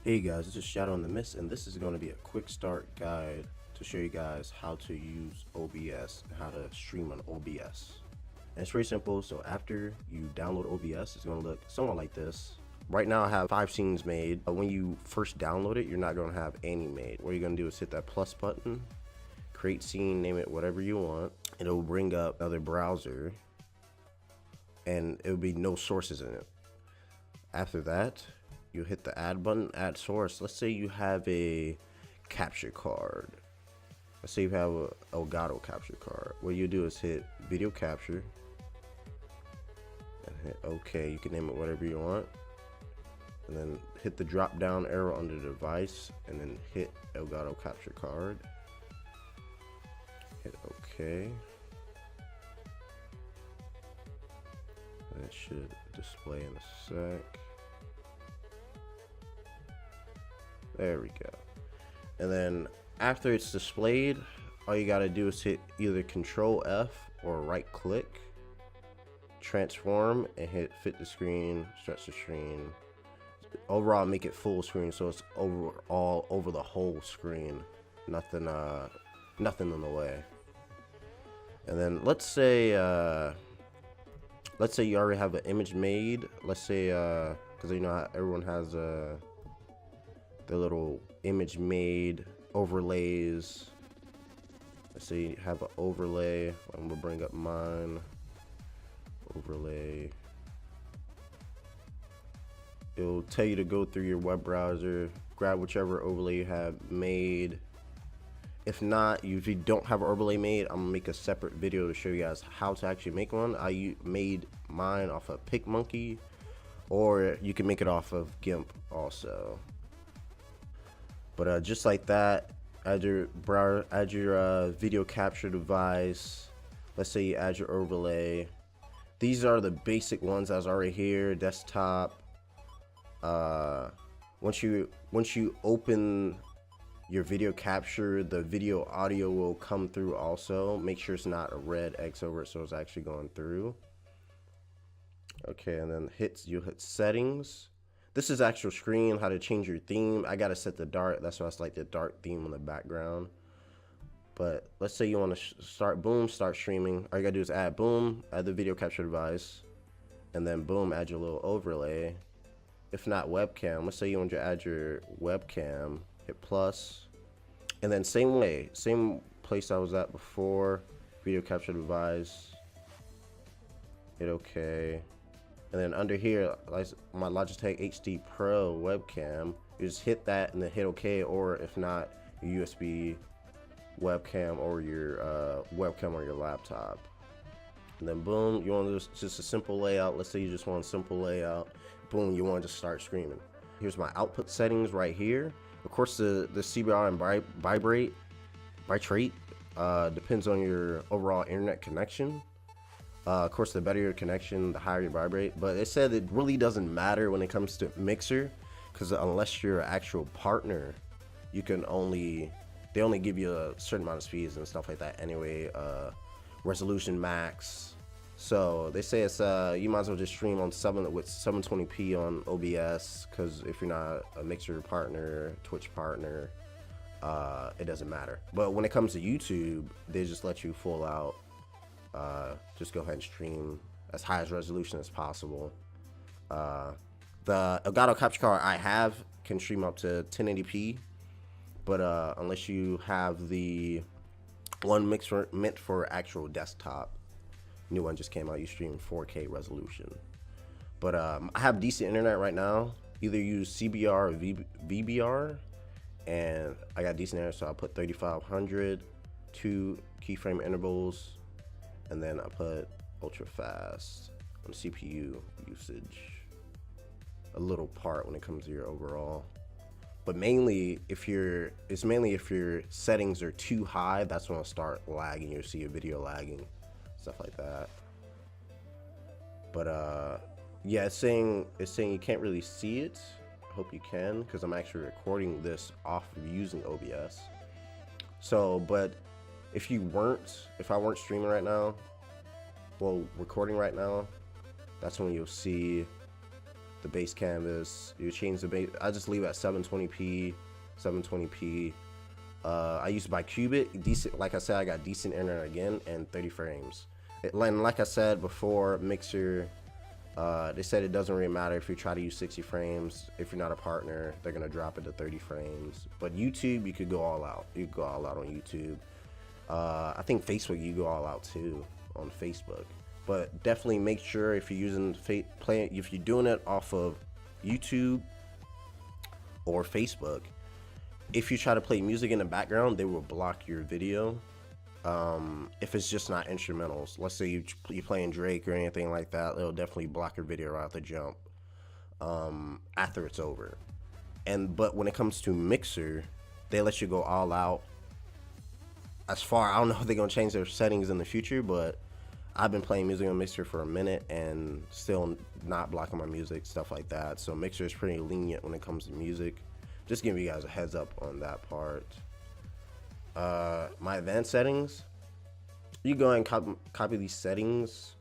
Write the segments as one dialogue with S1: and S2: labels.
S1: Hey guys, this is ShadowNdaMist, and this is going to be a quick start guide to show you guys how to use OBS and how to stream on OBS. And it's very simple. So after you download OBS, it's going to look somewhat like this. Right now I have 5 scenes made. When you first download it, you're not going to have any made. What you're going to do is hit that plus button, create scene, name it whatever you want. It'll bring up another browser and it'll be no sources in it. After that, you hit the add button, add source. Let's say you have a capture card. Let's say you have a Elgato capture card. What you do is hit video capture and hit OK. You can name it whatever you want. And then hit the drop down arrow under the device and then hit Elgato capture card. Hit OK. And it should display in a sec. There we go. And then after it's displayed, all you gotta do is hit either Control F or right click, transform, and hit fit the screen, stretch the screen. Overall, make it full screen so it's overall over the whole screen. Nothing in the way. And then let's say you already have an image made. Let's say because you know how everyone has the little image made overlays. Let's say you have an overlay. I'm gonna bring up mine. Overlay. It'll tell you to go through your web browser, grab whichever overlay you have made. If not, if you don't have an overlay made, I'm gonna make a separate video to show you guys how to actually make one. I made mine off of PicMonkey, or you can make it off of GIMP also. But just like that, add your video capture device. Let's say you add your overlay. These are the basic ones that's already here. Desktop. Once you open your video capture, the video audio will come through also. Make sure it's not a red X over it, so it's actually going through. Okay, and then you hit settings. This is actual screen, how to change your theme. I gotta set the dark, that's why it's like the dark theme on the background. But let's say you want to start streaming. All you gotta do is add the video capture device, and then boom, add your little overlay. If not webcam, let's say you want to add your webcam, hit plus, and then same place I was at before, video capture device, hit OK. And then under here, like my Logitech HD Pro webcam, you just hit that and then hit OK, or if not, your USB webcam or your webcam on your laptop. And then boom, you want just a simple layout. Let's say you just want a simple layout. Boom, you want to just start streaming. Here's my output settings right here. Of course, the CBR and bitrate depends on your overall internet connection. Of course, the better your connection, the higher your vibrate. But it said it really doesn't matter when it comes to mixer, because unless you're an actual partner, they only give you a certain amount of speeds and stuff like that anyway. Resolution max. So they say it's you might as well just stream on 720p on OBS, because if you're not a mixer partner, Twitch partner, it doesn't matter. But when it comes to YouTube, they just let you full out. Just go ahead and stream as high as resolution as possible. The Elgato capture card I have can stream up to 1080p, but unless you have the one meant for actual desktop, new one just came out, you stream 4K resolution. But I have decent internet right now. Either use CBR or VBR, and I got decent internet, so I put 3500, 2 keyframe intervals, and then I put ultra fast on CPU usage. A little part when it comes to your overall. But mainly if your settings are too high, that's when it'll start lagging. You'll see your video lagging, stuff like that. But yeah, it's saying you can't really see it. I hope you can, because I'm actually recording this off of using OBS. So, but if I weren't streaming right now, well, recording right now, that's when you'll see the base canvas. You change the base. I just leave it at 720p, 720p. I used to buy Qubit, decent. Like I said, I got decent internet again, and 30 frames. Like I said before, Mixer, they said it doesn't really matter if you try to use 60 frames. If you're not a partner, they're gonna drop it to 30 frames. But YouTube, you could go all out. You could go all out on YouTube. I think Facebook, you go all out too on Facebook. But definitely make sure if you're using if you're doing it off of YouTube or Facebook, if you try to play music in the background, they will block your video. If it's just not instrumentals, let's say you're playing Drake or anything like that, it'll definitely block your video right out the jump after it's over. But when it comes to Mixer, they let you go all out. As far, I don't know if they're gonna change their settings in the future, but I've been playing music on Mixer for a minute and still not blocking my music, stuff like that. So Mixer is pretty lenient when it comes to music. Just giving you guys a heads up on that part. My advanced settings, you go and copy these settings.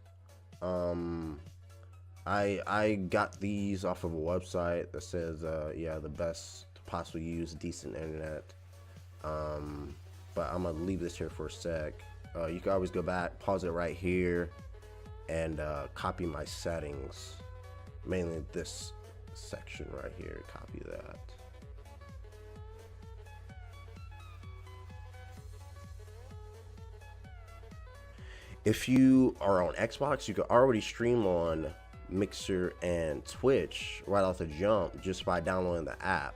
S1: I got these off of a website that says yeah, the best to possibly use decent internet. But I'm gonna leave this here for a sec. You can always go back, pause it right here, and copy my settings, mainly this section right here. Copy that. If you are on Xbox, you can already stream on Mixer and Twitch right off the jump just by downloading the app.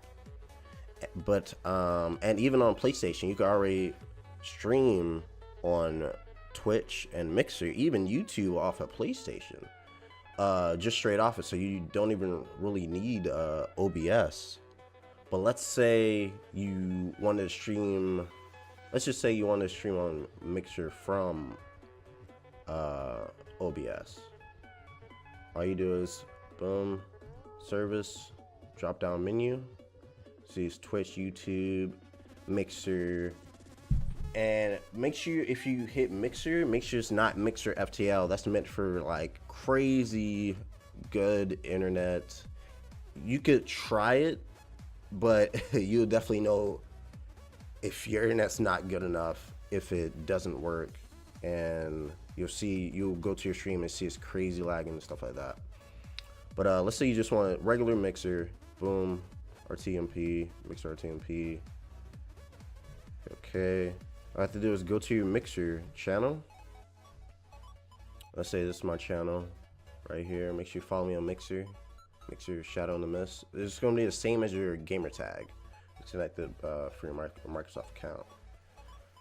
S1: But and even on PlayStation, you can already stream on Twitch and Mixer, even YouTube off of PlayStation, just straight off it. So you don't even really need OBS. But let's say you want to stream, let's just say you want to stream on Mixer from OBS. All you do is boom, service, drop down menu. See, it's Twitch, YouTube, Mixer, and make sure if you hit Mixer, make sure it's not Mixer FTL. That's meant for like crazy good internet. You could try it, but you'll definitely know if your internet's not good enough, if it doesn't work, and you'll go to your stream and see it's crazy lagging and stuff like that. But let's say you just want a regular Mixer, boom, RTMP, Mixer RTMP. Okay, all I have to do is go to your Mixer channel. Let's say this is my channel right here. Make sure you follow me on Mixer ShadowNdaMist. It's going to be the same as your gamer tag. It's connected for your Microsoft account.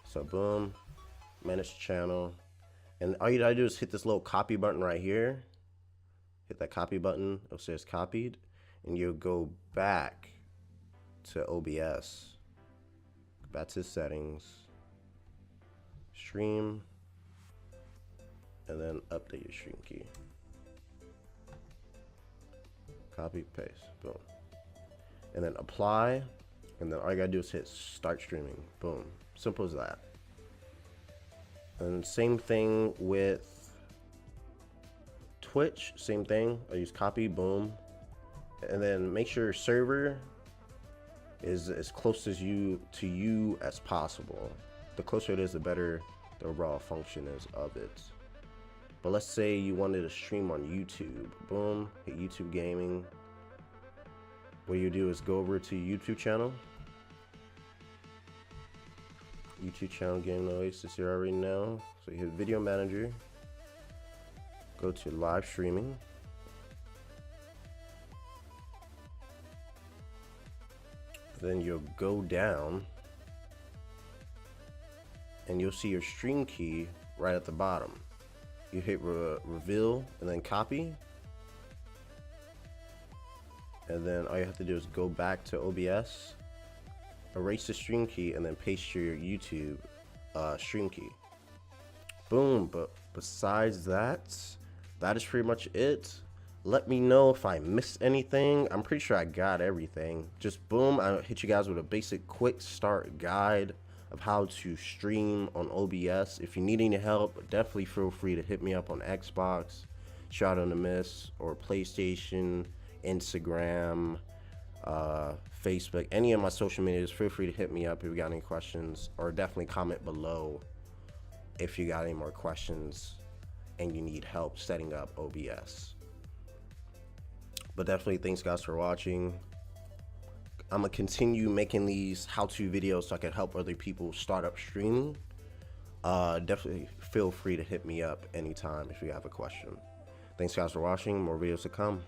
S1: So boom, manage channel, and all you gotta do is hit this little copy button right here. Hit that copy button. It'll say it's copied, and you'll go back to OBS, back to settings, stream, and then update your stream key. Copy, paste, boom, and then apply, and then all you gotta do is hit start streaming. Boom, simple as that. And same thing with Twitch, same thing. I use copy, boom, and then make sure your server is as close as to you as possible. The closer it is, the better the overall function is of it. But let's say you wanted to stream on YouTube, boom, hit YouTube Gaming. What you do is go over to YouTube channel. YouTube channel, Gaming Oasis, you already know. So you hit Video Manager, go to Live Streaming. Then you'll go down and you'll see your stream key right at the bottom. You hit reveal and then copy, and then all you have to do is go back to OBS, erase the stream key, and then paste your YouTube stream key. Boom. But besides that, that is pretty much it. Let me know if I missed anything. I'm pretty sure I got everything. Just boom, I hit you guys with a basic quick start guide of how to stream on OBS. If you need any help, definitely feel free to hit me up on Xbox, ShadowNdaMist, or PlayStation, Instagram, Facebook, any of my social medias. Feel free to hit me up if you got any questions, or definitely comment below if you got any more questions and you need help setting up OBS. But definitely thanks guys for watching. I'm gonna continue making these how-to videos so I can help other people start up streaming. Definitely feel free to hit me up anytime if you have a question. Thanks guys for watching. More videos to come.